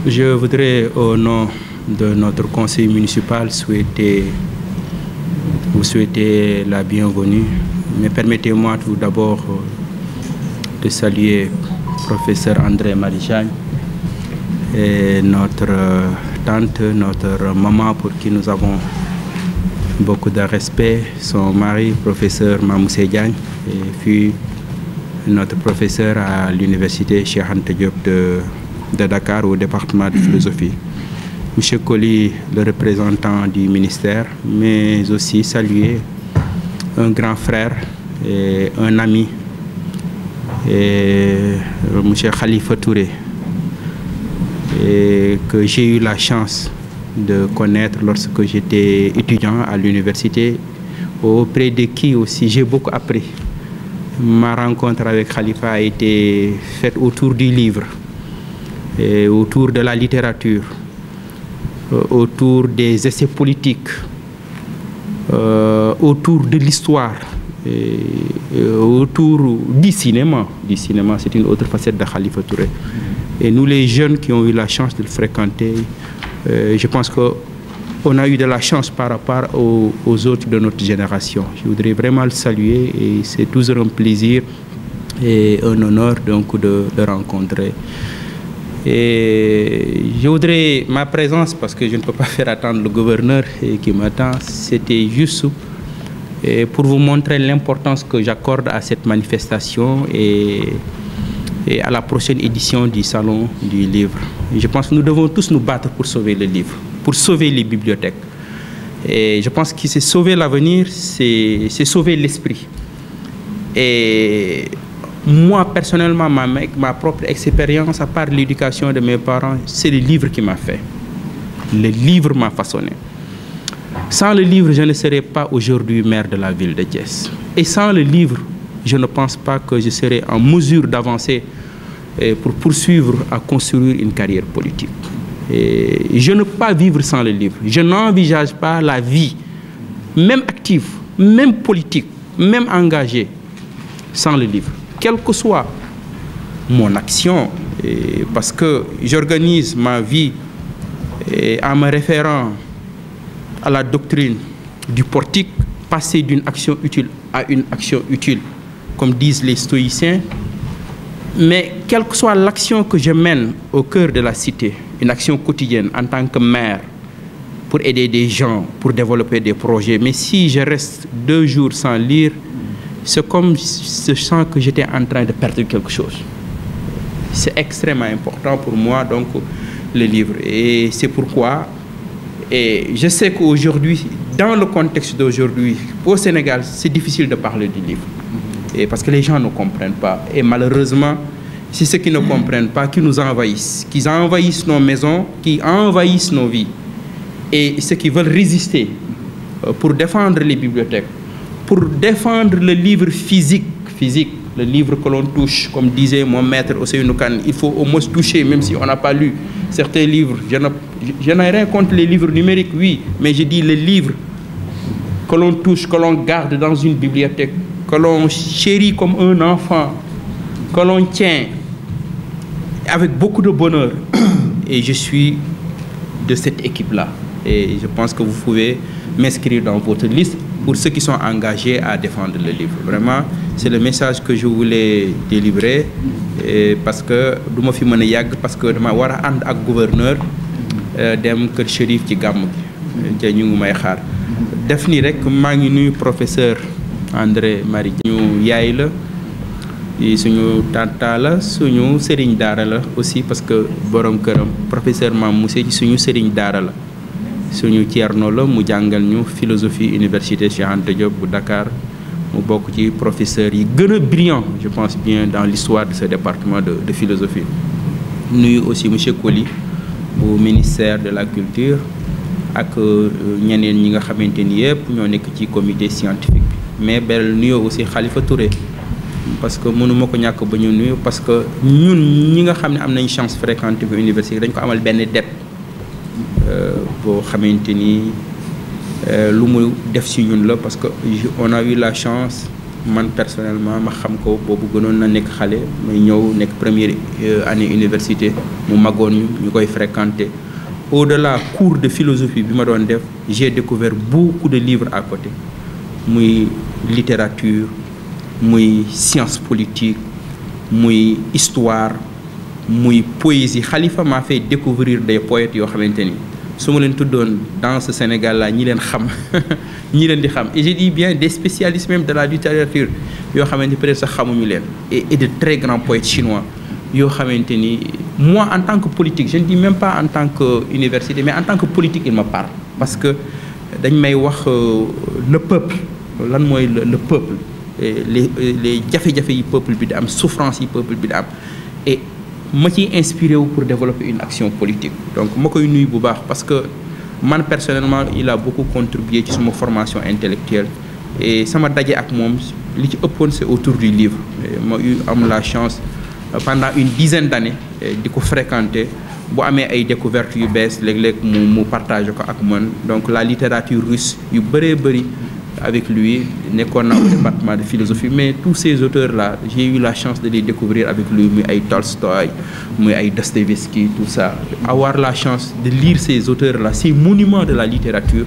Je voudrais, au nom de notre conseil municipal, vous souhaiter la bienvenue. Mais permettez-moi tout d'abord de saluer le professeur André Marijagne et notre tante, notre maman pour qui nous avons beaucoup de respect, son mari, professeur Mamoussé Diagne, et puis notre professeur à l'université Cheikh Anta Diop de Dakar au département de philosophie. Monsieur Coly, le représentant du ministère, mais aussi saluer un grand frère et un ami, et monsieur Khalifa Touré, et que j'ai eu la chance de connaître lorsque j'étais étudiant à l'université, auprès de qui aussi j'ai beaucoup appris. Ma rencontre avec Khalifa a été faite autour du livre, et autour de la littérature, autour des essais politiques, autour de l'histoire, autour du cinéma. Du cinéma, c'est une autre facette de Khalifa Touré. Et nous, les jeunes qui ont eu la chance de le fréquenter, je pense qu'on a eu de la chance par rapport aux autres de notre génération. Je voudrais vraiment le saluer et c'est toujours un plaisir et un honneur donc de le rencontrer. Et je voudrais ma présence, parce que je ne peux pas faire attendre le gouverneur qui m'attend, c'était juste pour vous montrer l'importance que j'accorde à cette manifestation et à la prochaine édition du Salon du Livre. Je pense que nous devons tous nous battre pour sauver le livre, pour sauver les bibliothèques. Et je pense que c'est sauver l'avenir, c'est sauver l'esprit. Et moi, personnellement, ma propre expérience, à part l'éducation de mes parents, c'est le livre qui m'a fait. Le livre m'a façonné. Sans le livre, je ne serais pas aujourd'hui maire de la ville de Thiès. Et sans le livre, je ne pense pas que je serais en mesure d'avancer pour poursuivre à construire une carrière politique. Et je ne peux pas vivre sans le livre. Je n'envisage pas la vie, même active, même politique, même engagée, sans le livre. Quelle que soit mon action, parce que j'organise ma vie en me référant à la doctrine du portique, passer d'une action utile à une action utile, comme disent les stoïciens. Mais quelle que soit l'action que je mène au cœur de la cité, une action quotidienne en tant que maire, pour aider des gens, pour développer des projets, mais si je reste 2 jours sans lire, c'est comme je sens que j'étais en train de perdre quelque chose. C'est extrêmement important pour moi, donc, le livre. Et c'est pourquoi, et je sais qu'aujourd'hui, dans le contexte d'aujourd'hui, au Sénégal, c'est difficile de parler du livre. Et parce que les gens ne comprennent pas. Et malheureusement, c'est ceux qui ne comprennent pas qui nous envahissent. Qui envahissent nos maisons, qui envahissent nos vies. Et ceux qui veulent résister pour défendre les bibliothèques, pour défendre le livre physique, le livre que l'on touche, comme disait mon maître Ousseynou Kane, il faut au moins toucher, même si on n'a pas lu certains livres. Je n'ai rien contre les livres numériques, oui, mais je dis le livre que l'on touche, que l'on garde dans une bibliothèque, que l'on chérit comme un enfant, que l'on tient avec beaucoup de bonheur. Et je suis de cette équipe-là. Et je pense que vous pouvez m'inscrire dans votre liste pour ceux qui sont engagés à défendre le livre. Vraiment, c'est le message que je voulais délivrer. Et parce que du ma fi mën a yàgg parce que dama war a ànd ak gouverneur dem kër Chérif ci gàmm gi te ñu ngi may xaar. Def ni rek maa ngi nuyu professeur André Marie ñu yaay la suñu tanta la suñu sëriñ daara la aussi parce que borom këram professeur Mamoussé ci suñu sëriñ daara la suñu Thierno la mu jàngal ñu philosophie université Cheikh Anta Diop bu Dakar mu bokk ci professeur yi gën a brillant je pense bien dans l'histoire de ce département de philosophie. Nuyu aussi monsieur Coly au ministère de la culture ak ñeneen ñi nga xamante ni yëpp ñoo nekk ci comité scientifique bi mais bel nuyu aussi Khalifa Touré parce que mënuma ko ñàkk ba ñu nuyu parce que ñun ñi nga xam ne am nañ chance fréquenter ko université dañ ko amal benn dette boo xamante ni lu mu def ci ñun la parce que on a eu la chance man personnellement ma xam ko boobu gënoon na nekk xale may ñëw nekk première année université mu magoon ñu koy fréquenter. Au-delà cours de philosophie bi ma doon def j'ai découvert beaucoup de livres à côté muy littérature muy science politique muy histoire muy poésie. Khalifa m'a fait découvrir des poètes yoo xamante ni su ma leen tuddoon dans ce Sénégal là ñi leen xam ñi leen di xam, et je dis bien des spécialistes même de la littérature yoo xamante peut-être sax xamuñu leen, et de très grands poètes chinois yoo xamante ni moi en tant que politique, je ne dis même pas en tant que université, mais en tant que politique il me parle, parce que dañ may wax le peuple lan mooy le peuple, les jafe-jafe yi peuple bi di am, souffrance yi peuple bi di am, et ma ciy inspiré wu pour développer une action politique. Donc ma koy nuyu bu baax parce que man personnellement il a beaucoup contribué ci sama formation intellectuelle, et sama daje ak moom li ci ëppoon c'est autour du livre. Ma eu am la chance pendant une dizaine d'années di ko fréquenter, bu amee ay découvertes yu bees léeg-léeg mu partage ko ak man. Donc la littérature russe yu bëree bëri avec lui, nekkoon na au département de philosophie, mais tous ces auteurs là j'ai eu la chance de les découvrir avec lui, muy ay Tolstoï, muy ay Dostoïevski, tout ça. Avoir la chance de lire ces auteurs là, ces monuments de la littérature,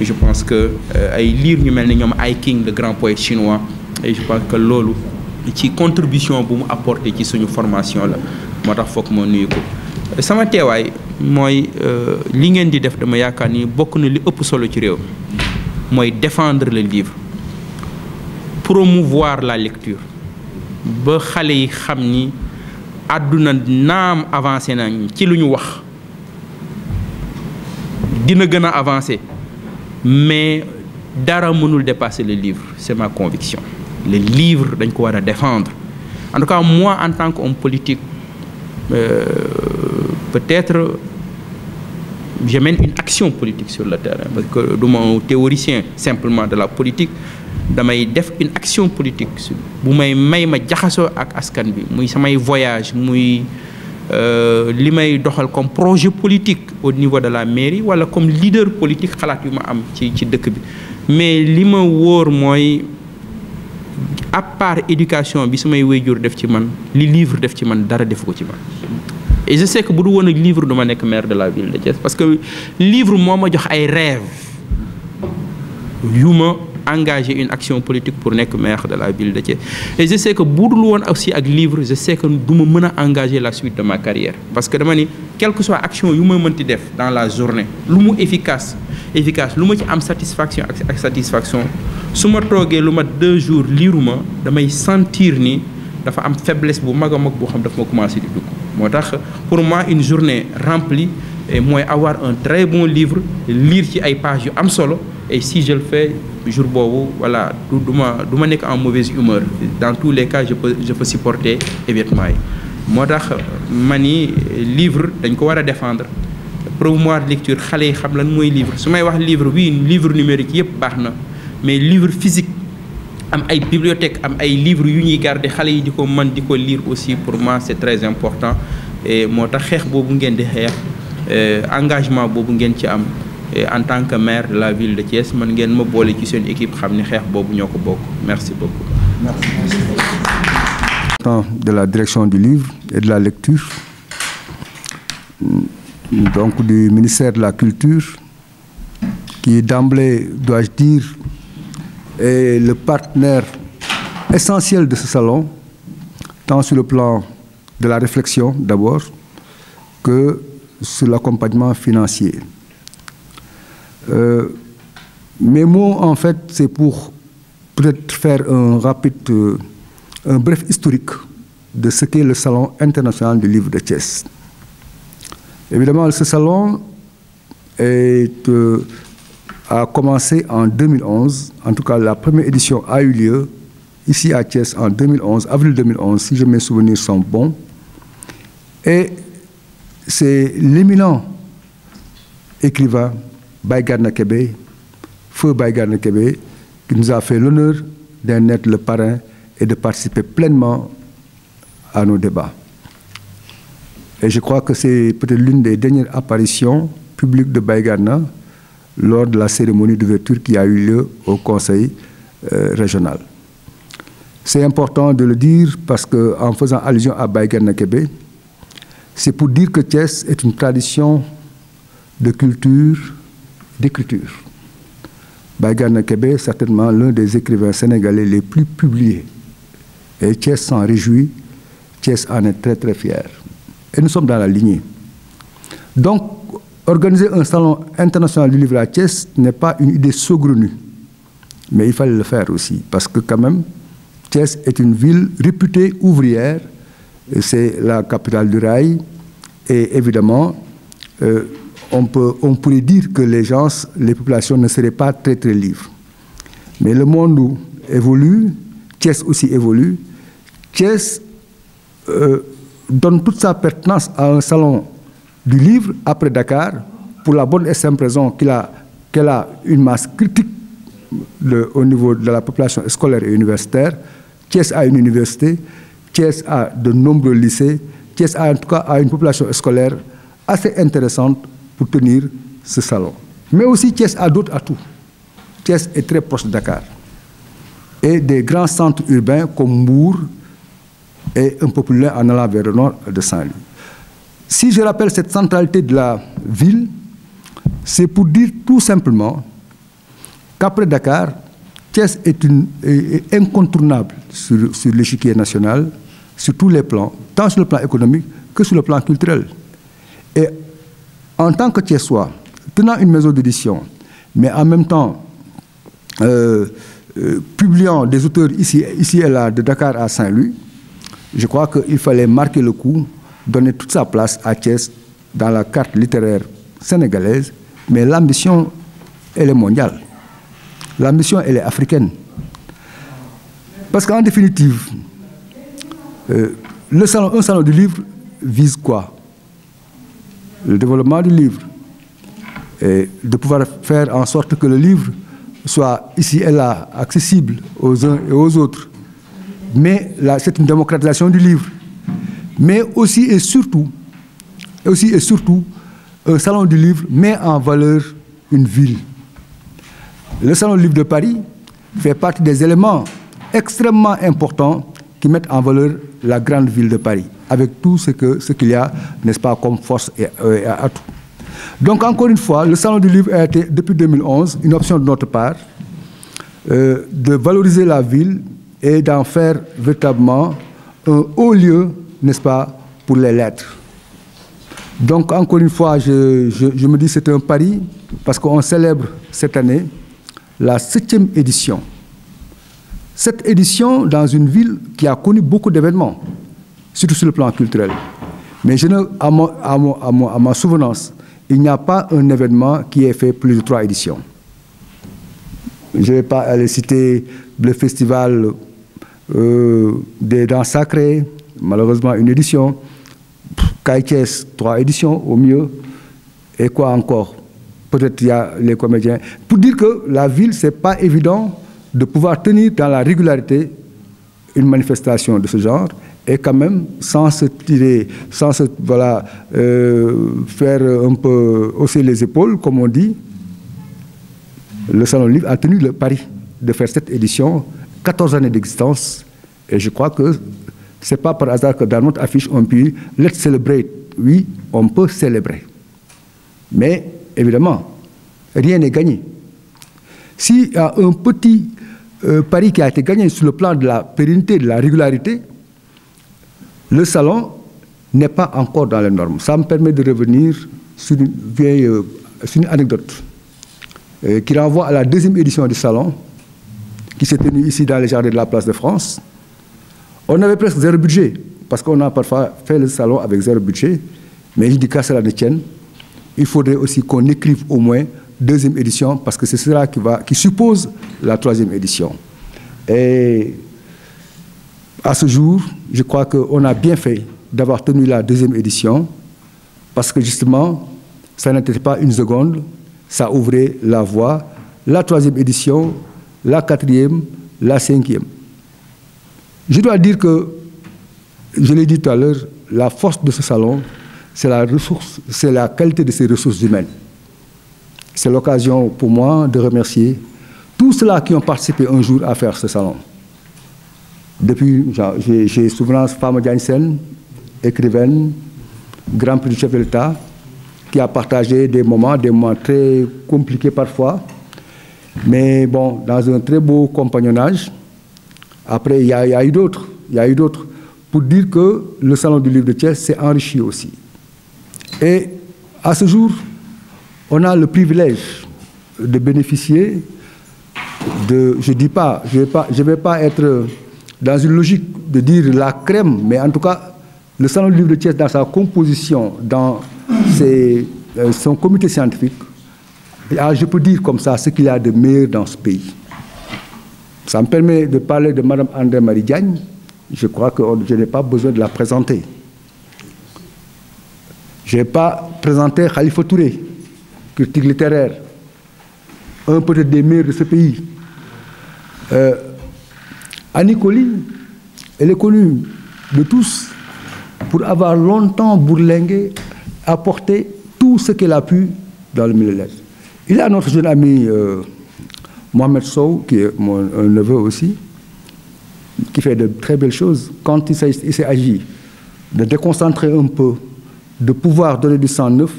et je pense que ay lire ñu mel ni ñoom Ai King, le grand poète chinois, et je pense que loolu ci contribution bu mu apporté ci suñu formation la, moo tax foog moo nuyu ko. Sama teewaay mooy li ngeen di def, dama yaakaar ni bokk na li ëpp solo ci réew mooy défendre le livre, promouvoir la lecture, ba xale yi xam ni àdduna naam avancé nañ ci lu ñu wax, dina gën a avancé, mais dara mënul dépasser le livre. C'est ma conviction. Le livre dañ ko war a défendre. En tout cas moi en tant qu'homme politique, peut-être je mène une action politique sur le terrain, parce que du ma théoricien simplement de la politique, damay def une action politique bu may ma jaxasoo ak askan bi, muy samay voyage, muy li may doxal comme projet politique au niveau de la mairie, wala comme leader politique xalaat yu ma am ci dëkk bi. Mais li ma wóor mooy à part éducation bi samay waajur def ci man, li livre def ci man dara def ko ci man. Et je sais que bu du woon ak livre duma nekk maire de la ville de Thiès, parce que livre moo ma jox ay rêves yu ma engagé une action politique pour nekk maire de la ville de Thiès. Et je sais que bu dul woon aussi ak livre, je sais que du ma mën a engager la suite de ma carrière, parce que dama ni quelle que soit action yu ma mënti def dans la journée, lu mu efficace lu ma ci am satisfaction ak satisfaction, su ma toogee lu ma 2 jours liiruma, damay sentir ni dafa am faiblesse bu mag a mag boo xam dafa ma commencé di dugg. Moo tax pour moi une journée remplie mooy avoir un très bon livre, lire ci ay pages yu am solo, et si je le fais jour boobu voilà du ma nekk en mauvaise humeur. Dans tous les cas je peux supporter événement yi. Moo tax ma ni livre dañ ko war a défendre, promouvoir lecture, xale yi xam lan mooy livre. Su may wax livre, oui livre numérique yëpp baax na, mais livre physique, am ay bibliothèque, am ay livres yu ñuy garder xale yi di ko mën di ko lire aussi, pour moi c'est très important. Et moo tax xeex boobu ngeen di xeex, engagement boobu ngeen ci am, en tant que maire de la ville de Thiès, man ngeen ma boole ci seen équipe xam ni xeex boobu ñoo ko bokk. Merci beaucoup. Merci. De la direction du livre et de la lecture, donc du ministère de la Culture, qui d'emblée, dois-je dire, est le partenaire essentiel de ce salon, tant sur le plan de la réflexion d'abord que sur l'accompagnement financier. Mes mots, en fait, c'est pour peut-être faire un bref historique de ce qu'est le Salon international du livre de Thiès. Évidemment, ce salon a commencé en 2011. En tout cas, la première édition a eu lieu ici à Thiès en 2011, avril 2011, si mes souvenirs sont bons. Et c'est l'éminent écrivain Baye Gana Kébé, feu Baye Gana Kébé, qui nous a fait l'honneur d'en être le parrain et de participer pleinement à nos débats. Et je crois que c'est peut-être l'une des dernières apparitions publiques de Baye Gana lors de la cérémonie d'ouverture qui a eu lieu au Conseil régional. C'est important de le dire parce qu'en faisant allusion à Baye Gana Kébé, c'est pour dire que Thiès est une tradition de culture, d'écriture. Baye Gana Kébé est certainement l'un des écrivains sénégalais les plus publiés. Et Thiès s'en réjouit, Thiès en est très très fier. Et nous sommes dans la lignée. Donc, organiser un salon international du livre à Thiès n'est pas une idée saugrenue. Mais il fallait le faire aussi, parce que quand même, Thiès est une ville réputée ouvrière, c'est la capitale du rail, et évidemment, on pourrait dire que les populations ne seraient pas très très libres. Mais le monde évolue, Thiès aussi évolue. Thiès donne toute sa pertinence à un salon du livre après Dakar, pour la bonne et simple raison qu'elle a une masse critique au niveau de la population scolaire et universitaire. Thiès a une université, Thiès a de nombreux lycées, Thiès a en tout cas une population scolaire assez intéressante pour tenir ce salon. Mais aussi Thiès a d'autres atouts. Thiès est très proche de Dakar. Et des grands centres urbains comme Mbour et un peu plus loin en allant vers le nord de Saint-Louis. Si je rappelle cette centralité de la ville, c'est pour dire tout simplement qu'après Dakar, Thiès est incontournable sur l'échiquier national, sur tous les plans, tant sur le plan économique que sur le plan culturel. Et en tant que Thiessois, tenant une maison d'édition, mais en même temps publiant des auteurs ici et là, de Dakar à Saint-Louis, je crois qu'il fallait marquer le coup, donner toute sa place à Thiès dans la carte littéraire sénégalaise, mais l'ambition, elle est mondiale. L'ambition, elle est africaine. Parce qu'en définitive, un salon du livre vise quoi? Le développement du livre. Et de pouvoir faire en sorte que le livre soit ici et là accessible aux uns et aux autres. Mais c'est une démocratisation du livre. Mais aussi et surtout, un salon du livre met en valeur une ville. Le salon du livre de Paris fait partie des éléments extrêmement importants qui mettent en valeur la grande ville de Paris, avec tout ce qu'il y a, n'est-ce pas, comme force et atout. Donc, encore une fois, le salon du livre a été, depuis 2011, une option de notre part de valoriser la ville et d'en faire véritablement un haut lieu, n'est-ce pas, pour les lettres. Donc, encore une fois, je me dis que c'est un pari, parce qu'on célèbre cette année la 7e édition. Cette édition dans une ville qui a connu beaucoup d'événements, surtout sur le plan culturel. Mais à ma souvenance, il n'y a pas un événement qui ait fait plus de 3 éditions. Je ne vais pas aller citer le festival des danses sacrées, malheureusement une édition, Kaïtiès, 3 éditions au mieux, et quoi encore? Peut-être il y a les comédiens. Pour dire que la ville, ce n'est pas évident de pouvoir tenir dans la régularité une manifestation de ce genre, et quand même sans se tirer, sans se, voilà, faire un peu hausser les épaules, comme on dit. Le Salon du Livre a tenu le pari de faire cette édition, 14 années d'existence, et je crois que ce n'est pas par hasard que dans notre affiche on peut « Let's celebrate ». Oui, on peut célébrer. Mais, évidemment, rien n'est gagné. S'il y a un petit pari qui a été gagné sur le plan de la pérennité, de la régularité, le salon n'est pas encore dans les normes. Ça me permet de revenir sur une anecdote qui renvoie à la 2e édition du salon, qui s'est tenue ici dans les jardins de la Place de France. On avait presque 0 budget, parce qu'on a parfois fait le salon avec 0 budget, mais je dis qu'à cela ne tienne, il faudrait aussi qu'on écrive au moins 2e édition, parce que c'est cela qui suppose la 3e édition. Et à ce jour, je crois qu'on a bien fait d'avoir tenu la 2e édition, parce que justement, ça n'était pas une seconde, ça ouvrait la voie, la 3e édition, la 4e, la 5e. Je dois dire que, je l'ai dit tout à l'heure, la force de ce salon, c'est la ressource, c'est la qualité de ses ressources humaines. C'est l'occasion pour moi de remercier tous ceux-là qui ont participé un jour à faire ce salon. Depuis, j'ai souvenance Fama Diagne-Sen, écrivaine, grand prix du chef de l'État, qui a partagé des moments très compliqués parfois, mais bon, dans un très beau compagnonnage. Après, il y a eu d'autres, pour dire que le Salon du Livre de Thiès s'est enrichi aussi. Et à ce jour, on a le privilège de bénéficier de, je ne vais pas être dans une logique de dire la crème, mais en tout cas, le Salon du Livre de Thiès, dans sa composition, dans son comité scientifique, je peux dire comme ça ce qu'il y a de meilleur dans ce pays. Ça me permet de parler de Mme André-Marie Diagne. Je crois que je n'ai pas besoin de la présenter. Je n'ai pas présenté Khalifa Touré, critique littéraire, un peut-être des meilleurs de ce pays. Annie Colline, elle est connue de tous pour avoir longtemps bourlingué, apporté tout ce qu'elle a pu dans le milieu de l'Est. Il y a notre jeune ami Mohamed Sow, qui est un neveu aussi, qui fait de très belles choses. Quand il s'est agi de déconcentrer un peu, de pouvoir donner du sang neuf,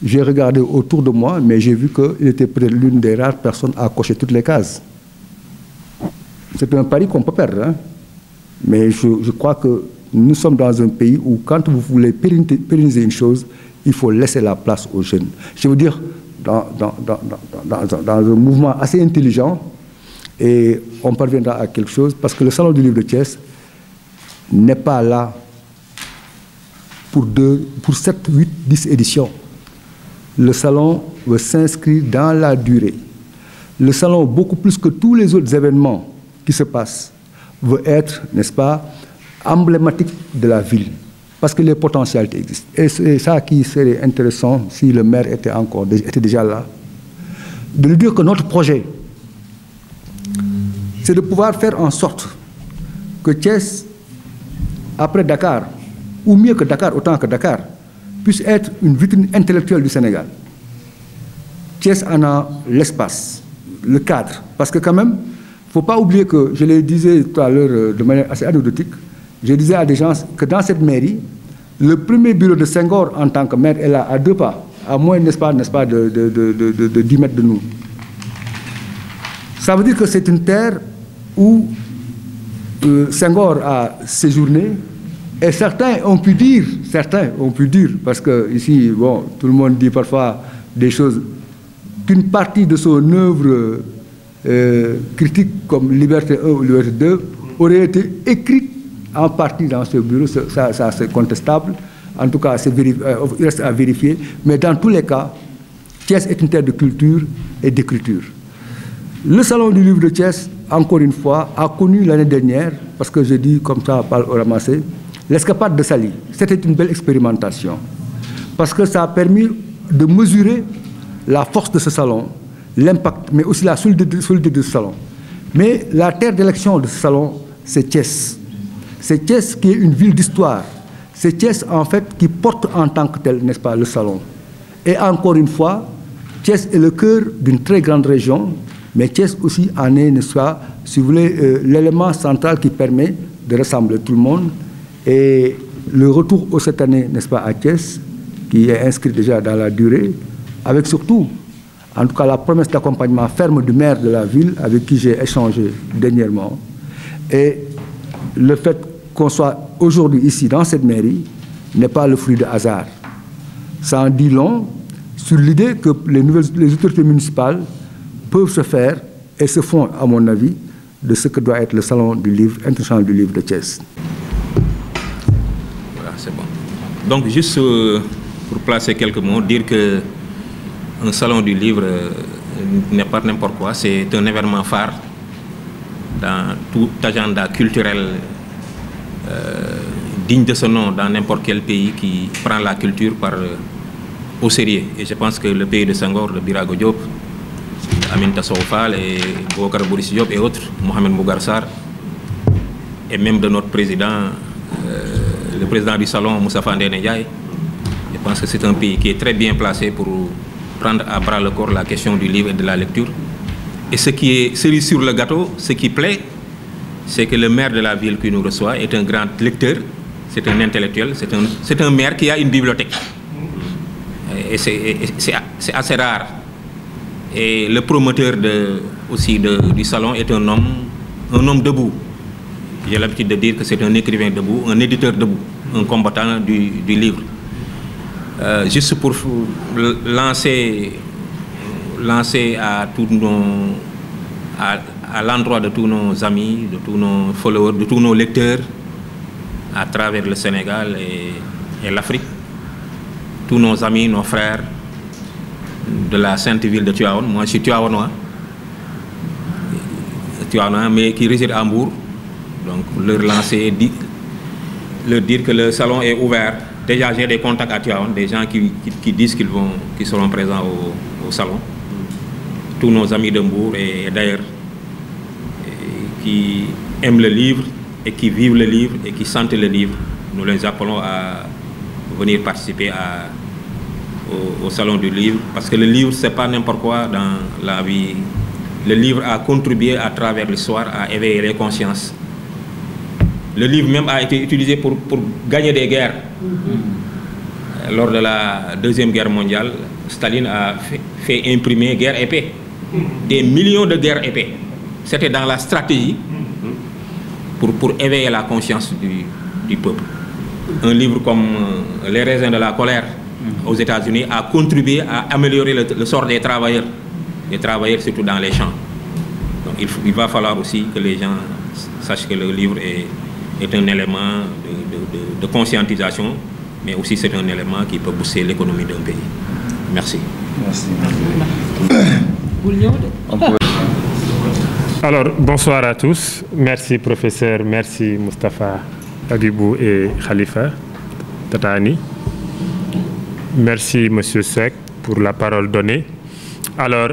j'ai regardé autour de moi, mais j'ai vu qu'il était peut-être l'une des rares personnes à cocher toutes les cases. C'est un pari qu'on peut perdre, hein? Mais je crois que nous sommes dans un pays où, quand vous voulez pérenniser une chose, il faut laisser la place aux jeunes. Je veux dire, dans un mouvement assez intelligent, et on parviendra à quelque chose, parce que le Salon du Livre de Thiès n'est pas là pour 7, 8, 10 éditions. Le Salon veut s'inscrire dans la durée. Le Salon, beaucoup plus que tous les autres événements qui se passent, veut être, n'est-ce pas, emblématique de la ville, parce que les potentialités existent. Et c'est ça qui serait intéressant si le maire était déjà là, de lui dire que notre projet, c'est de pouvoir faire en sorte que Thiès, après Dakar, ou mieux que Dakar, autant que Dakar, puisse être une vitrine intellectuelle du Sénégal. Thiès en a l'espace, le cadre, parce que quand même, il ne faut pas oublier que, je le disais tout à l'heure de manière assez anecdotique, je disais à des gens que dans cette mairie, le premier bureau de Senghor en tant que maire est là, à 2 pas, à moins, n'est-ce pas, de 10 mètres de nous. Ça veut dire que c'est une terre où Senghor a séjourné, et certains ont pu dire, parce que ici, bon, tout le monde dit parfois des choses, qu'une partie de son œuvre critique comme Liberté 1 ou Liberté 2 aurait été écrite en partie dans ce bureau. Ça c'est contestable. En tout cas, il reste à vérifier. Mais dans tous les cas, Thiès est une terre de culture et d'écriture. Le Salon du Livre de Thiès, encore une fois, a connu l'année dernière, parce que je dis comme ça, parle au ramassé, l'escapade de Saly. C'était une belle expérimentation, parce que ça a permis de mesurer la force de ce salon, l'impact, mais aussi la solidité de ce salon. Mais la terre d'élection de ce salon, c'est Thiès. C'est Thiès qui est une ville d'histoire. C'est Thiès, en fait, qui porte en tant que tel, n'est-ce pas, le salon. Et encore une fois, Thiès est le cœur d'une très grande région, mais Thiès aussi en est, n'est-ce pas, si vous voulez, l'élément central qui permet de rassembler tout le monde. Et le retour cette année, n'est-ce pas, à Thiès, qui est inscrit déjà dans la durée, avec surtout, en tout cas, la promesse d'accompagnement ferme du maire de la ville, avec qui j'ai échangé dernièrement. Et le fait qu'on soit aujourd'hui ici, dans cette mairie, n'est pas le fruit de hasard. Ça en dit long sur l'idée que les autorités municipales peuvent se faire, et se font, à mon avis, de ce que doit être le Salon du Livre, international du Livre de Thiès. Voilà, c'est bon. Donc, juste pour placer quelques mots, dire que un Salon du Livre n'est pas n'importe quoi, c'est un événement phare dans tout agenda culturel digne de ce nom dans n'importe quel pays qui prend la culture au sérieux. Et je pense que le pays de Senghor, le Birago Diop, Aminata Sow Fall et Boubacar Boris Diop et autres, Mohamed Mbougar Sarr, et même de notre président, le président du salon, Moussa Fandé Ndiaye. Je pense que c'est un pays qui est très bien placé pour prendre à bras le corps la question du livre et de la lecture. Et ce qui est cerise sur le gâteau, ce qui plaît, c'est que le maire de la ville qui nous reçoit est un grand lecteur, c'est un intellectuel, c'est un maire qui a une bibliothèque. Et c'est assez rare. Et le promoteur du salon est un homme debout. J'ai l'habitude de dire que c'est un écrivain debout, un éditeur debout, un combattant du livre. Juste pour lancer à tous à l'endroit de tous nos amis, de tous nos followers, de tous nos lecteurs à travers le Sénégal et l'Afrique, tous nos amis, nos frères de la sainte ville de Tivaouane. Moi, je suis Tivaouanois, mais qui réside à Mbour. Donc, leur dire que le salon est ouvert. Déjà, j'ai des contacts à Tivaouane, des gens qui disent qu'ils seront présents au salon. Tous nos amis de Mbour et d'ailleurs qui aiment le livre et qui vivent le livre et qui sentent le livre, nous les appelons à venir participer au salon du livre, parce que le livre, c'est pas n'importe quoi dans la vie. Le livre a contribué à travers l'histoire à éveiller les consciences. Le livre même a été utilisé pour gagner des guerres. Lors de la Deuxième Guerre mondiale, Staline a fait imprimer guerre et paix. Des millions de guerres et paix. C'était dans la stratégie pour éveiller la conscience du peuple. Un livre comme Les raisins de la colère aux États-Unis a contribué à améliorer le sort des travailleurs surtout dans les champs. Donc il va falloir aussi que les gens sachent que le livre est un élément de conscientisation, mais aussi c'est un élément qui peut booster l'économie d'un pays. Merci. Merci. Alors, bonsoir à tous. Merci, professeur. Merci, Moustapha Hadjibou et Khalifa Tatani. Merci, monsieur Seck, pour la parole donnée. Alors,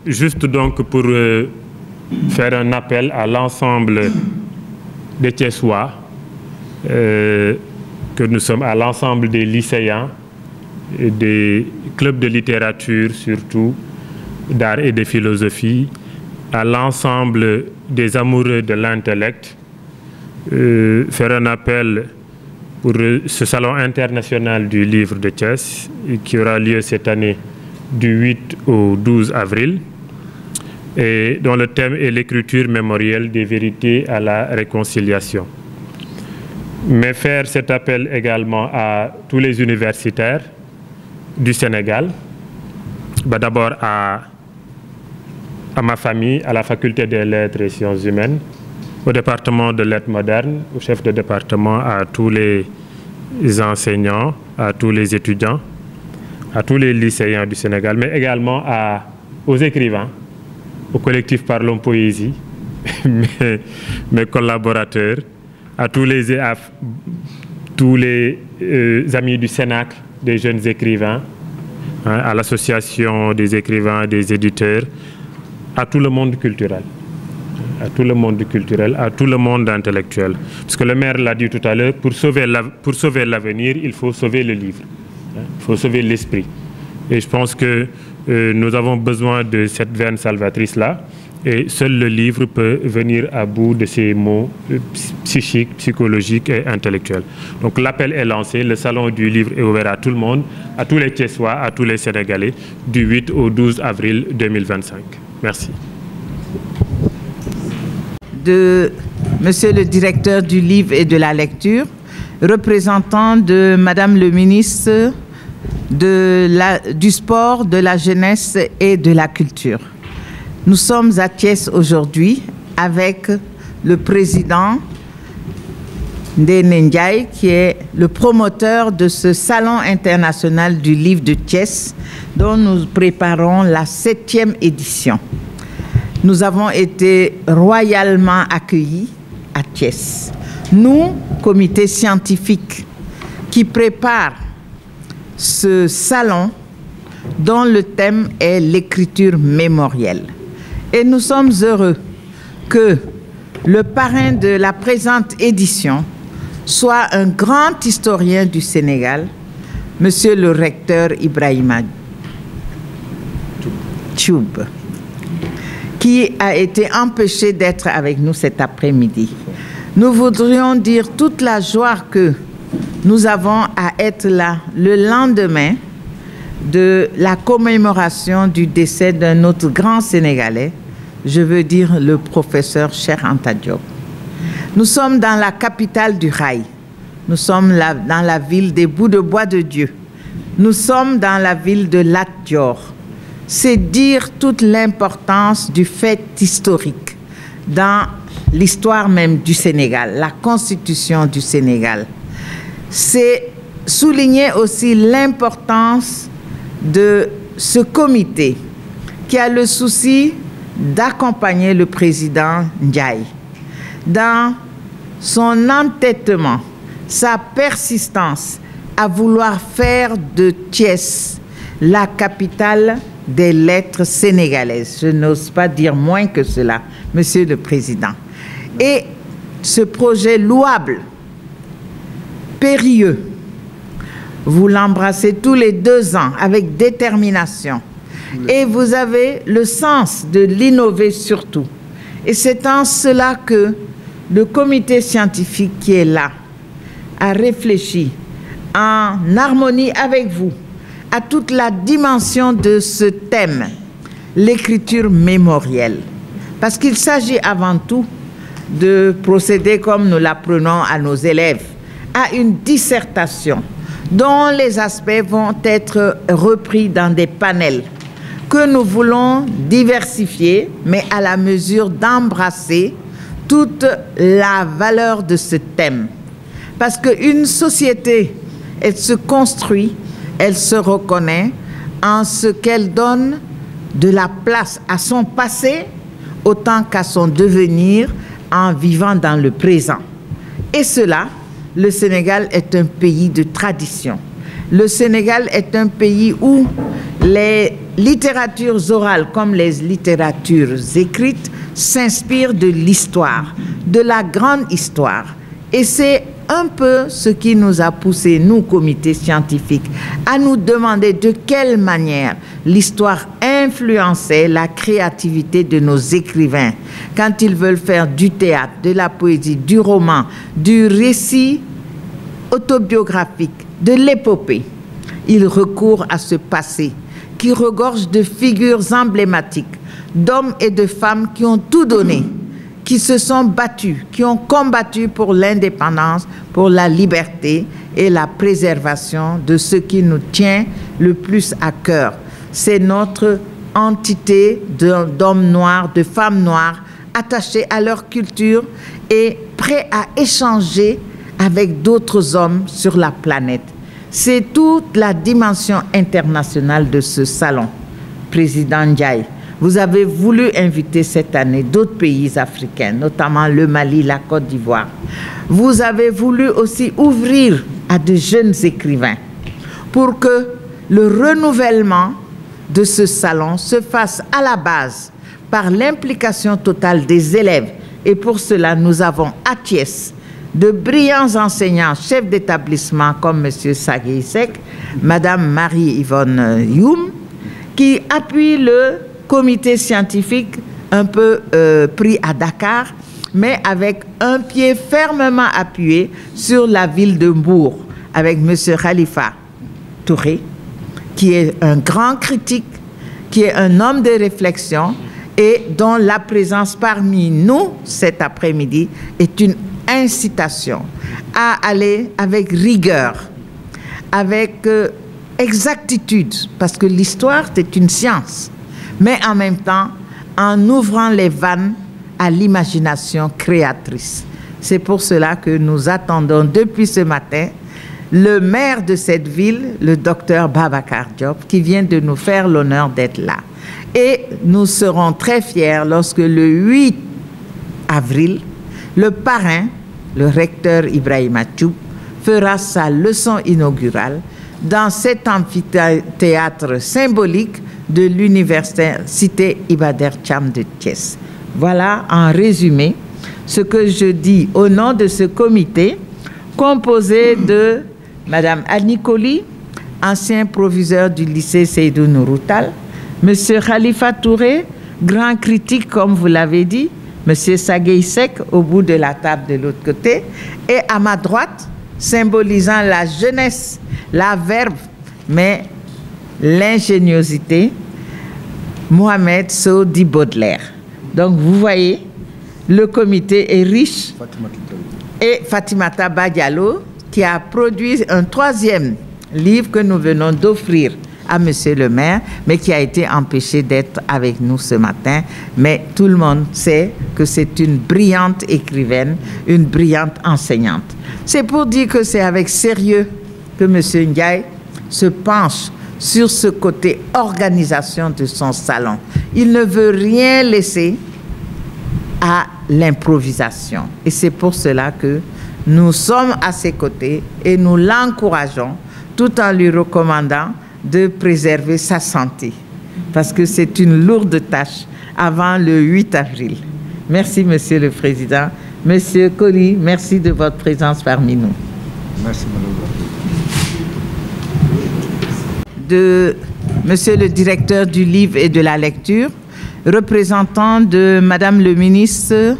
juste donc pour faire un appel à l'ensemble des Thiessois, que nous sommes, à l'ensemble des lycéens, et des clubs de littérature surtout, d'art et de philosophie, à l'ensemble des amoureux de l'intellect, faire un appel pour ce salon international du livre de Thiès qui aura lieu cette année du 8 au 12 avril et dont le thème est l'écriture mémorielle des vérités à la réconciliation. Mais faire cet appel également à tous les universitaires du Sénégal, d'abord à ma famille, à la faculté des lettres et sciences humaines, au département de lettres modernes, au chef de département, à tous les enseignants, à tous les étudiants, à tous les lycéens du Sénégal, mais également aux écrivains, au collectif Parlons Poésie, mes collaborateurs, à tous les amis du Cénacle des jeunes écrivains, à l'association des écrivains, des éditeurs, à tout le monde culturel, à tout le monde intellectuel. Parce que le maire l'a dit tout à l'heure, pour sauver l'avenir, il faut sauver le livre, il faut sauver l'esprit. Et je pense que nous avons besoin de cette veine salvatrice-là, et seul le livre peut venir à bout de ces maux psychiques, psychologiques et intellectuels. Donc l'appel est lancé, le salon du livre est ouvert à tout le monde, à tous les Thiessois, à tous les Sénégalais, du 8 au 12 avril 2025. Merci. De Monsieur le directeur du livre et de la lecture, représentant de Madame le ministre du sport, de la jeunesse et de la culture. Nous sommes à Thiès aujourd'hui avec le président Ndéné Ndiaye, qui est le promoteur de ce salon international du livre de Thiès, dont nous préparons la 7e édition. Nous avons été royalement accueillis à Thiès. Nous, comité scientifique qui prépare ce salon dont le thème est l'écriture mémorielle. Et nous sommes heureux que le parrain de la présente édition soit un grand historien du Sénégal, Monsieur le recteur Ibrahima Thioub. qui a été empêché d'être avec nous cet après-midi. Nous voudrions dire toute la joie que nous avons à être là le lendemain de la commémoration du décès d'un autre grand Sénégalais, je veux dire le professeur Cheikh Anta Diop. Nous sommes dans la capitale du rail. Nous sommes dans la ville des Bouts de Bois de Dieu. Nous sommes dans la ville de Lat Dior. C'est dire toute l'importance du fait historique dans l'histoire même du Sénégal, la constitution du Sénégal. C'est souligner aussi l'importance de ce comité qui a le souci d'accompagner le président Ndiaye dans son entêtement, sa persistance à vouloir faire de Thiès la capitale des lettres sénégalaises. Je n'ose pas dire moins que cela, Monsieur le Président. Et ce projet louable, périlleux, vous l'embrassez tous les 2 ans avec détermination. Et vous avez le sens de l'innover surtout. Et c'est en cela que le comité scientifique qui est là a réfléchi en harmonie avec vous à toute la dimension de ce thème, l'écriture mémorielle. Parce qu'il s'agit avant tout de procéder comme nous l'apprenons à nos élèves, à une dissertation dont les aspects vont être repris dans des panels que nous voulons diversifier, mais à la mesure d'embrasser toute la valeur de ce thème. Parce qu'une société, elle se construit, elle se reconnaît en ce qu'elle donne de la place à son passé autant qu'à son devenir en vivant dans le présent. Et cela, le Sénégal est un pays de tradition. Le Sénégal est un pays où les littératures orales comme les littératures écrites s'inspirent de l'histoire, de la grande histoire. Et c'est un peu ce qui nous a poussé, nous, comités scientifiques, à nous demander de quelle manière l'histoire influençait la créativité de nos écrivains quand ils veulent faire du théâtre, de la poésie, du roman, du récit autobiographique, de l'épopée. Ils recourent à ce passé qui regorge de figures emblématiques, d'hommes et de femmes qui ont tout donné, qui se sont battus, qui ont combattu pour l'indépendance, pour la liberté et la préservation de ce qui nous tient le plus à cœur. C'est notre entité d'hommes noirs, de femmes noires, attachés à leur culture et prêts à échanger avec d'autres hommes sur la planète. C'est toute la dimension internationale de ce salon, Président Ndiaye. Vous avez voulu inviter cette année d'autres pays africains, notamment le Mali, la Côte d'Ivoire. Vous avez voulu aussi ouvrir à de jeunes écrivains pour que le renouvellement de ce salon se fasse à la base par l'implication totale des élèves. Et pour cela, nous avons à Thiès de brillants enseignants, chefs d'établissement comme M. Sagui Sek, Mme Marie-Yvonne Youm, qui appuient le comité scientifique un peu pris à Dakar, mais avec un pied fermement appuyé sur la ville de Mbour, avec M. Khalifa Touré, qui est un grand critique, qui est un homme de réflexion et dont la présence parmi nous cet après-midi est une incitation à aller avec rigueur, avec exactitude, parce que l'histoire, c'est une science, mais en même temps, en ouvrant les vannes à l'imagination créatrice. C'est pour cela que nous attendons depuis ce matin le maire de cette ville, le docteur Babacar Diop, qui vient de nous faire l'honneur d'être là. Et nous serons très fiers lorsque le 8 avril, le parrain, le recteur Ibrahima Thioub, fera sa leçon inaugurale dans cet amphithéâtre symbolique de l'université Iba Der Thiam de Thiès. Voilà en résumé ce que je dis au nom de ce comité composé de Mme Annie Colly, ancien proviseur du lycée Seydou Nourou Tall, M. Khalifa Touré, grand critique, comme vous l'avez dit, M. Sagueïsek, au bout de la table de l'autre côté, et à ma droite, symbolisant la jeunesse, la verve, mais l'ingéniosité, Mohamed Soudi Baudelaire. Donc vous voyez, le comité est riche. Et Fatimata Badialo, qui a produit un 3e livre que nous venons d'offrir à Monsieur le maire, mais qui a été empêché d'être avec nous ce matin. Mais tout le monde sait que c'est une brillante écrivaine, une brillante enseignante. C'est pour dire que c'est avec sérieux que Monsieur Ndiaye se penche sur ce côté organisation de son salon. Il ne veut rien laisser à l'improvisation. Et c'est pour cela que nous sommes à ses côtés et nous l'encourageons tout en lui recommandant de préserver sa santé, parce que c'est une lourde tâche avant le 8 avril. Merci, Monsieur le Président. Monsieur Colli, merci de votre présence parmi nous. Merci, Madame. De Monsieur le Directeur du Livre et de la Lecture, représentant de Madame le Ministre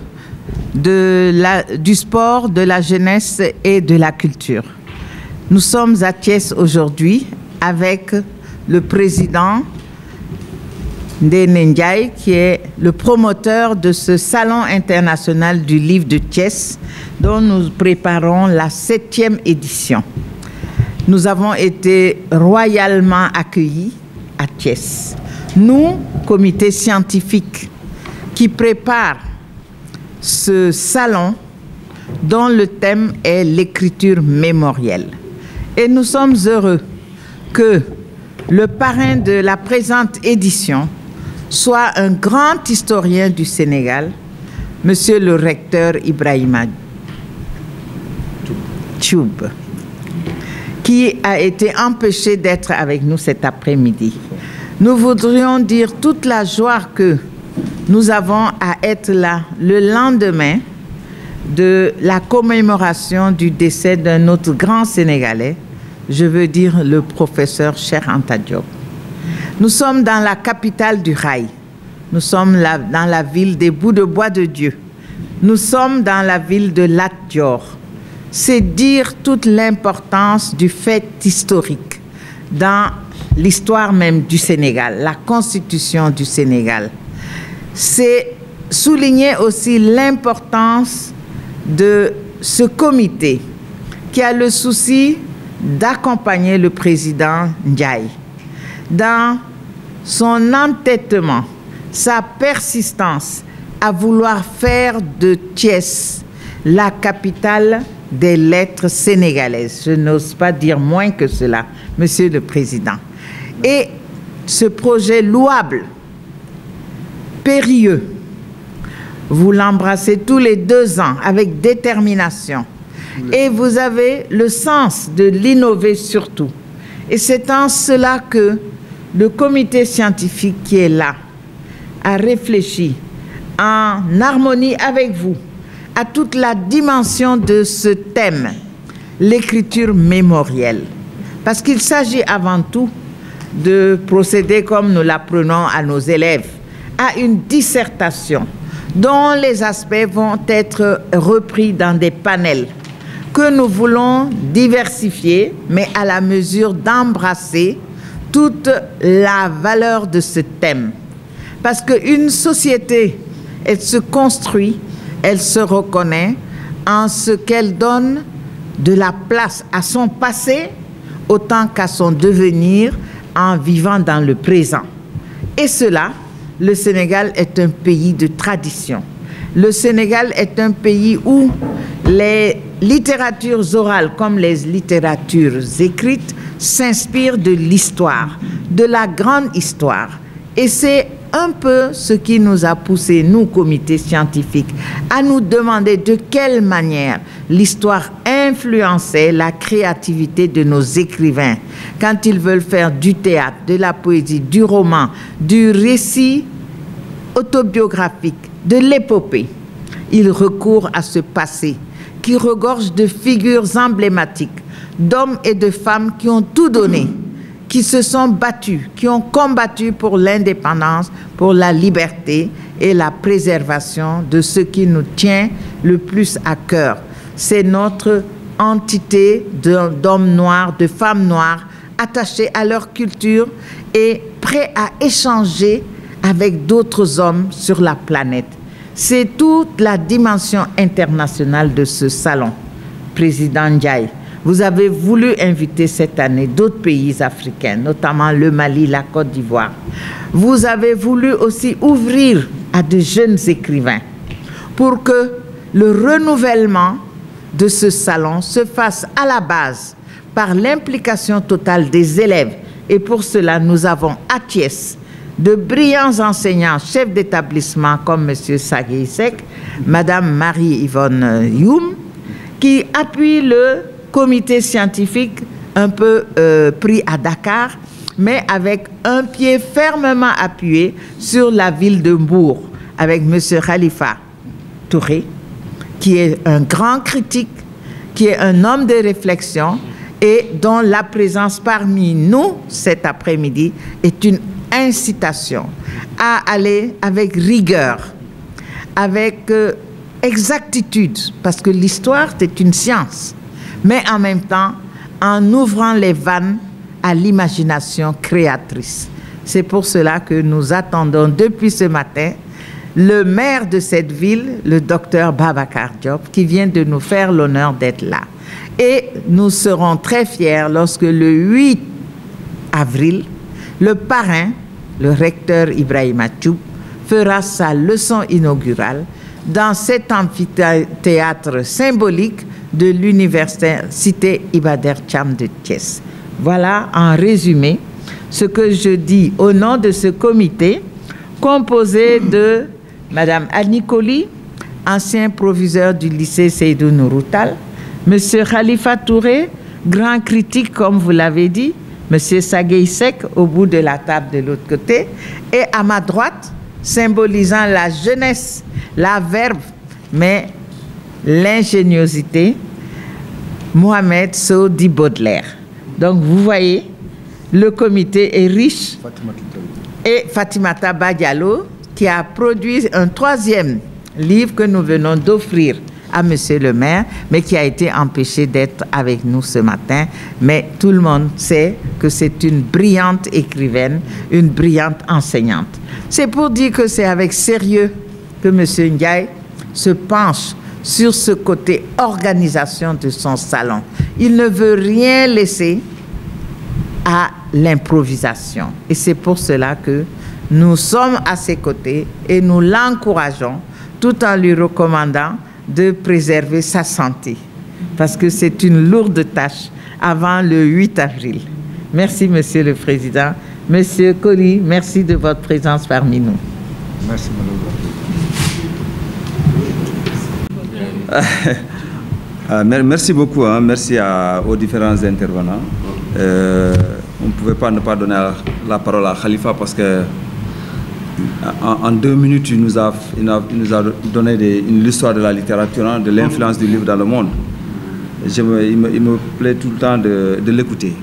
du Sport, de la Jeunesse et de la Culture. Nous sommes à Thiès aujourd'hui avec le président Ndéné Ndiaye, qui est le promoteur de ce Salon international du livre de Thiès, dont nous préparons la 7e édition. Nous avons été royalement accueillis à Thiès. Nous, comité scientifique qui prépare ce salon dont le thème est l'écriture mémorielle. Et nous sommes heureux que le parrain de la présente édition soit un grand historien du Sénégal, Monsieur le recteur Ibrahima Thioub, qui a été empêché d'être avec nous cet après-midi. Nous voudrions dire toute la joie que nous avons à être là le lendemain de la commémoration du décès d'un autre grand Sénégalais, je veux dire le professeur Cheikh Anta Diop. Nous sommes dans la capitale du rail. Nous sommes dans la ville des Bouts de Bois de Dieu. Nous sommes dans la ville de Lat Dior. C'est dire toute l'importance du fait historique dans l'histoire même du Sénégal, la constitution du Sénégal. C'est souligner aussi l'importance de ce comité qui a le souci d'accompagner le président Ndiaye dans son entêtement, sa persistance à vouloir faire de Thiès la capitale des lettres sénégalaises. Je n'ose pas dire moins que cela, Monsieur le Président. Et ce projet louable, périlleux, vous l'embrassez tous les 2 ans avec détermination. Et vous avez le sens de l'innover surtout. Et c'est en cela que le comité scientifique qui est là a réfléchi en harmonie avec vous à toute la dimension de ce thème, l'écriture mémorielle. Parce qu'il s'agit avant tout de procéder comme nous l'apprenons à nos élèves, à une dissertation dont les aspects vont être repris dans des panels que nous voulons diversifier, mais à la mesure d'embrasser toute la valeur de ce thème. Parce qu'une société, elle se construit, elle se reconnaît en ce qu'elle donne de la place à son passé autant qu'à son devenir en vivant dans le présent. Et cela, le Sénégal est un pays de tradition. Le Sénégal est un pays où les littératures orales comme les littératures écrites s'inspirent de l'histoire, de la grande histoire. Et c'est un peu ce qui nous a poussé, nous, comités scientifiques, à nous demander de quelle manière l'histoire influençait la créativité de nos écrivains quand ils veulent faire du théâtre, de la poésie, du roman, du récit autobiographique, de l'épopée. Ils recourent à ce passé qui regorge de figures emblématiques, d'hommes et de femmes qui ont tout donné qui se sont battus, qui ont combattu pour l'indépendance, pour la liberté et la préservation de ce qui nous tient le plus à cœur. C'est notre entité d'hommes noirs, de femmes noires, attachés à leur culture et prêts à échanger avec d'autres hommes sur la planète. C'est toute la dimension internationale de ce salon. Président Ndiaye, vous avez voulu inviter cette année d'autres pays africains, notamment le Mali, la Côte d'Ivoire. Vous avez voulu aussi ouvrir à de jeunes écrivains pour que le renouvellement de ce salon se fasse à la base par l'implication totale des élèves. Et pour cela, nous avons à Thiès de brillants enseignants, chefs d'établissement comme M. Sagué Seck, Mme Marie-Yvonne Youm, qui appuient le comité scientifique un peu pris à Dakar, mais avec un pied fermement appuyé sur la ville de Mbour, avec M. Khalifa Touré, qui est un grand critique, qui est un homme de réflexion et dont la présence parmi nous cet après-midi est une incitation à aller avec rigueur, avec exactitude, parce que l'histoire, c'est une science, mais en même temps, en ouvrant les vannes à l'imagination créatrice. C'est pour cela que nous attendons depuis ce matin le maire de cette ville, le docteur Babacar Diop, qui vient de nous faire l'honneur d'être là. Et nous serons très fiers lorsque le 8 avril, le parrain, le recteur Ibrahima Thioub, fera sa leçon inaugurale dans cet amphithéâtre symbolique de l'université Iba Der Thiam de Thiès. Voilà en résumé ce que je dis au nom de ce comité composé de Mme Annie Colly, ancien proviseur du lycée Seydou Nourou Tall, M. Khalifa Touré, grand critique comme vous l'avez dit, M. Sagué Seck au bout de la table de l'autre côté, et à ma droite, symbolisant la jeunesse, la verve, mais l'ingéniosité, Mohamed Sodi Baudelaire. Donc vous voyez, le comité est riche. Et Fatimata Badialo, qui a produit un troisième livre que nous venons d'offrir à Monsieur le maire, mais qui a été empêché d'être avec nous ce matin. Mais tout le monde sait que c'est une brillante écrivaine, une brillante enseignante. C'est pour dire que c'est avec sérieux que Monsieur Ndiaye se penche sur ce côté organisation de son salon. Il ne veut rien laisser à l'improvisation. Et c'est pour cela que nous sommes à ses côtés et nous l'encourageons tout en lui recommandant de préserver sa santé. Parce que c'est une lourde tâche avant le 8 avril. Merci, Monsieur le Président. Monsieur Colly, merci de votre présence parmi nous. Merci, Madame. Merci beaucoup, hein. Merci aux différents intervenants. On ne pouvait pas ne pas donner la parole à Khalifa parce que en 2 minutes, il nous a donné l'histoire de la littérature, hein, de l'influence du livre dans le monde. Il me plaît tout le temps de l'écouter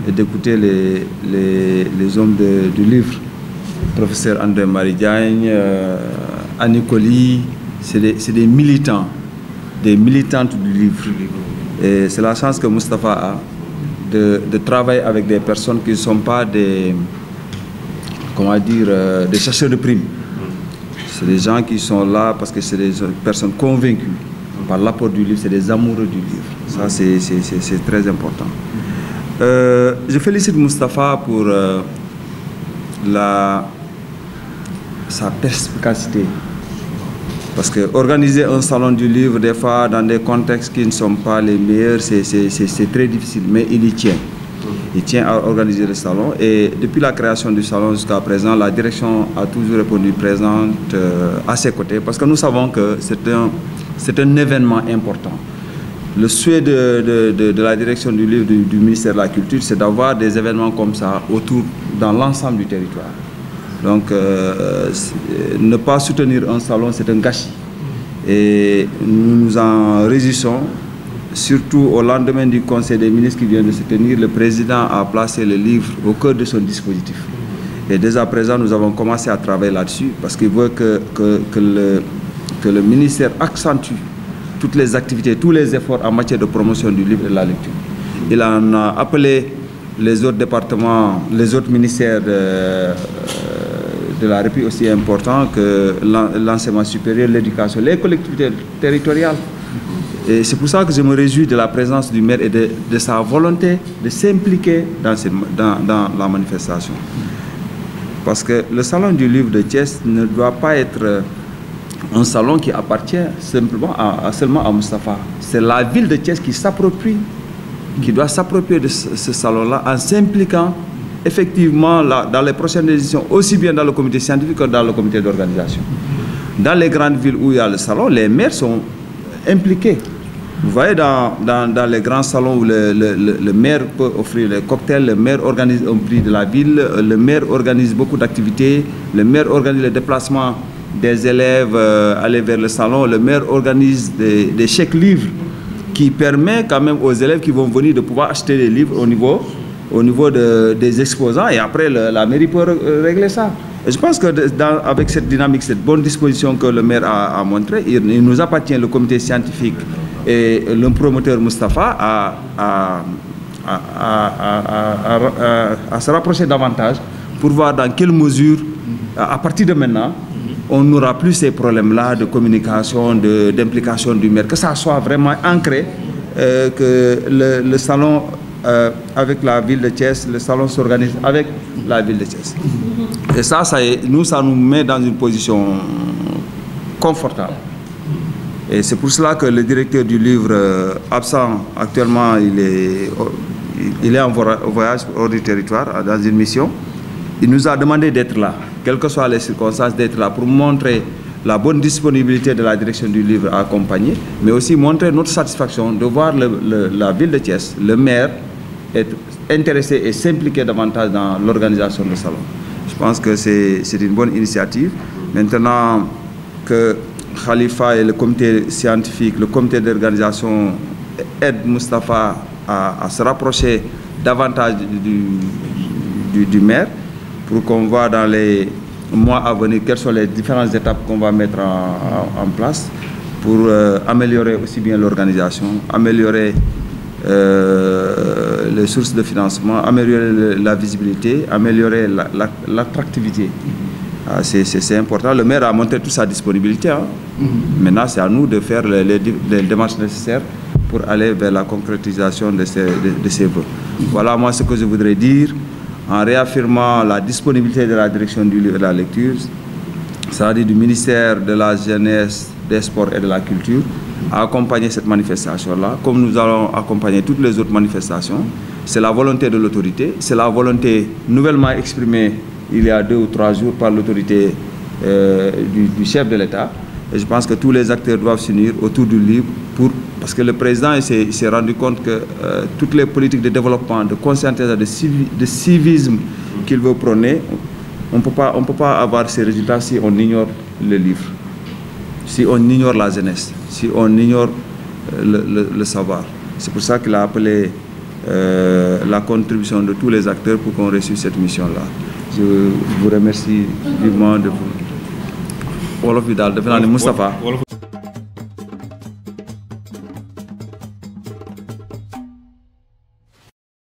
et d'écouter les hommes du livre. Professeur André-Marie Diagne, Annie Colly, c'est des militants, des militantes du livre. Et c'est la chance que Moustapha a de travailler avec des personnes qui ne sont pas des chercheurs de primes. C'est des gens qui sont là parce que c'est des personnes convaincues par l'apport du livre, c'est des amoureux du livre. Ça, c'est très important. Je félicite Moustapha pour sa perspicacité. Parce que organiser un salon du livre, des fois, dans des contextes qui ne sont pas les meilleurs, c'est très difficile, mais il y tient. Il tient à organiser le salon. Et depuis la création du salon jusqu'à présent, la direction a toujours répondu présente à ses côtés, parce que nous savons que c'est un événement important. Le souhait de la direction du livre du ministère de la Culture, c'est d'avoir des événements comme ça dans l'ensemble du territoire. Donc, ne pas soutenir un salon, c'est un gâchis. Et nous nous en réjouissons. surtout au lendemain du Conseil des ministres qui vient de se tenir, le président a placé le livre au cœur de son dispositif. Et dès à présent, nous avons commencé à travailler là-dessus parce qu'il veut que le ministère accentue toutes les activités, tous les efforts en matière de promotion du livre et de la lecture. Il en a appelé les autres départements, les autres ministères de la République aussi importants que l'enseignement supérieur, l'éducation, les collectivités territoriales. Et c'est pour ça que je me réjouis de la présence du maire et de sa volonté de s'impliquer dans la manifestation. Parce que le salon du livre de Thiès ne doit pas être un salon qui appartient seulement à Moustapha. C'est la ville de Thiès qui doit s'approprier de ce salon-là en s'impliquant effectivement dans les prochaines éditions, aussi bien dans le comité scientifique que dans le comité d'organisation. Dans les grandes villes où il y a le salon, les maires sont impliqués. Vous voyez, dans les grands salons où le maire peut offrir les cocktails, le maire organise un prix de la ville, le maire organise beaucoup d'activités, le maire organise les déplacements des élèves aller vers le salon, le maire organise des chèques livres qui permet quand même aux élèves qui vont venir de pouvoir acheter des livres au niveau des exposants et après la mairie peut régler ça. Et je pense que avec cette dynamique, cette bonne disposition que le maire a montré, il nous appartient, le comité scientifique et le promoteur Moustapha à se rapprocher davantage pour voir dans quelle mesure, à partir de maintenant, on n'aura plus ces problèmes-là de communication, d'implication du maire, que ça soit vraiment ancré, que le salon avec la ville de Thiès, le salon s'organise avec la ville de Thiès. Et ça nous met dans une position confortable. Et c'est pour cela que le directeur du livre, absent actuellement, il est en voyage hors du territoire, dans une mission. Il nous a demandé d'être là, quelles que soient les circonstances, d'être là pour montrer la bonne disponibilité de la direction du livre à accompagner, mais aussi montrer notre satisfaction de voir la ville de Thiès, le maire, être intéressé et s'impliquer davantage dans l'organisation du salon. Je pense que c'est une bonne initiative. Maintenant que Khalifa et le comité scientifique, le comité d'organisation aident Moustapha à se rapprocher davantage du maire, pour qu'on voit dans les mois à venir quelles sont les différentes étapes qu'on va mettre en place pour améliorer aussi bien l'organisation, améliorer les sources de financement, améliorer la visibilité, améliorer l'attractivité. C'est important. Le maire a montré toute sa disponibilité. Hein. Maintenant, c'est à nous de faire les démarches nécessaires pour aller vers la concrétisation de ces vœux. Voilà moi ce que je voudrais dire en réaffirmant la disponibilité de la direction du livre et de la lecture, c'est-à-dire du ministère de la Jeunesse, des Sports et de la Culture, à accompagner cette manifestation-là, comme nous allons accompagner toutes les autres manifestations. C'est la volonté de l'autorité, c'est la volonté nouvellement exprimée il y a 2 ou 3 jours par l'autorité du chef de l'État. Et je pense que tous les acteurs doivent s'unir autour du livre parce que le président s'est rendu compte que toutes les politiques de développement, de conscientisation, de civisme qu'il veut prôner, on ne peut pas avoir ces résultats si on ignore le livre, si on ignore la jeunesse, si on ignore le savoir. C'est pour ça qu'il a appelé la contribution de tous les acteurs pour qu'on réussisse cette mission-là. Je vous remercie vivement de vous. Wolof bi daal defe naa ne Moustapha